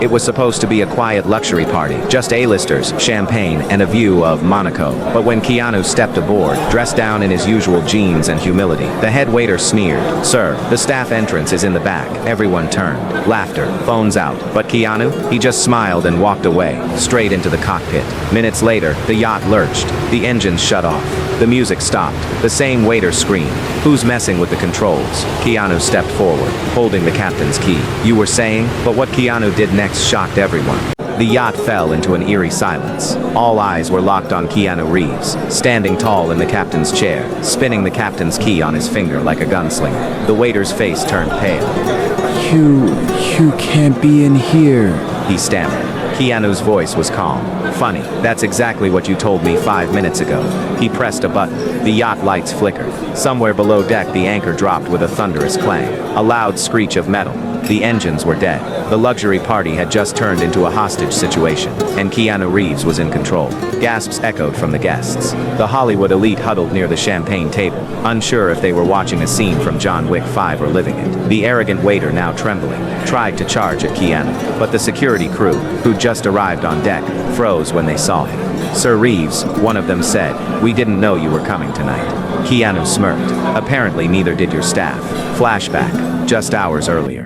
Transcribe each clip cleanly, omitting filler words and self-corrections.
It was supposed to be a quiet luxury party, just A-listers, champagne, and a view of Monaco. But when Keanu stepped aboard, dressed down in his usual jeans and humility, the head waiter sneered, "Sir, the staff entrance is in the back." Everyone turned. Laughter, phones out. But Keanu? He just smiled and walked away, straight into the cockpit. Minutes later, the yacht lurched. The engines shut off. The music stopped. The same waiter screamed, "Who's messing with the controls?" Keanu stepped forward, holding the captain's key. "You were saying?" But what Keanu did next shocked everyone. The yacht fell into an eerie silence. All eyes were locked on Keanu Reeves, standing tall in the captain's chair, spinning the captain's key on his finger like a gunslinger. The waiter's face turned pale. You can't be in here," he stammered. Keanu's voice was calm. "Funny, that's exactly what you told me 5 minutes ago." He pressed a button. The yacht lights flickered. Somewhere below deck, the anchor dropped with a thunderous clang. A loud screech of metal. The engines were dead. The luxury party had just turned into a hostage situation, and Keanu Reeves was in control. Gasps echoed from the guests. The Hollywood elite huddled near the champagne table, unsure if they were watching a scene from John Wick 5 or living it. The arrogant waiter, now trembling, tried to charge at Keanu, but the security crew, who'd just arrived on deck, froze when they saw him. "Sir Reeves," one of them said, "we didn't know you were coming tonight." Keanu smirked. "Apparently neither did your staff." Flashback, just hours earlier.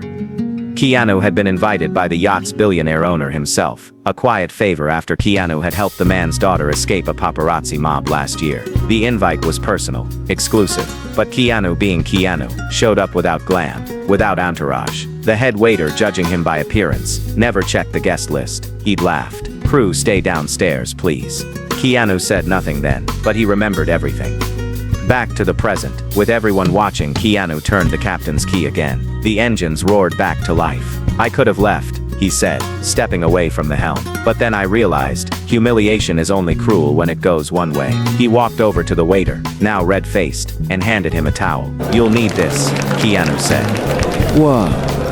Keanu had been invited by the yacht's billionaire owner himself, a quiet favor after Keanu had helped the man's daughter escape a paparazzi mob last year. The invite was personal, exclusive, but Keanu, being Keanu, showed up without glam, without entourage. The head waiter, judging him by appearance, never checked the guest list. He'd laughed. "Crew, stay downstairs, please." Keanu said nothing then, but he remembered everything. Back to the present. With everyone watching, Keanu turned the captain's key again. The engines roared back to life. "I could have left," he said, stepping away from the helm. "But then I realized, humiliation is only cruel when it goes one way." He walked over to the waiter, now red-faced, and handed him a towel. "You'll need this," Keanu said.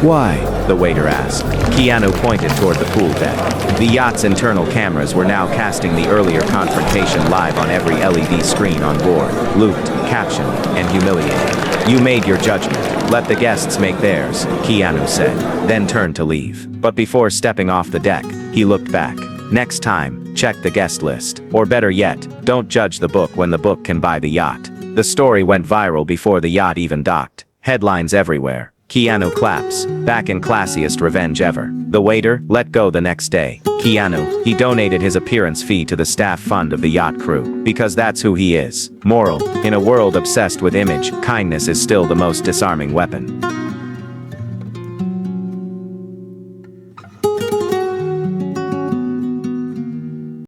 Why? The waiter asked. Keanu pointed toward the pool deck. The yacht's internal cameras were now casting the earlier confrontation live on every LED screen on board. Looped, captioned, and humiliated. "You made your judgment. Let the guests make theirs," Keanu said, then turned to leave. But before stepping off the deck, he looked back. "Next time, check the guest list. Or better yet, don't judge the book when the book can buy the yacht." The story went viral before the yacht even docked. Headlines everywhere. Keanu claps, back in classiest revenge ever. The waiter, let go the next day. Keanu, he donated his appearance fee to the staff fund of the yacht crew, because that's who he is. Moral, in a world obsessed with image, kindness is still the most disarming weapon.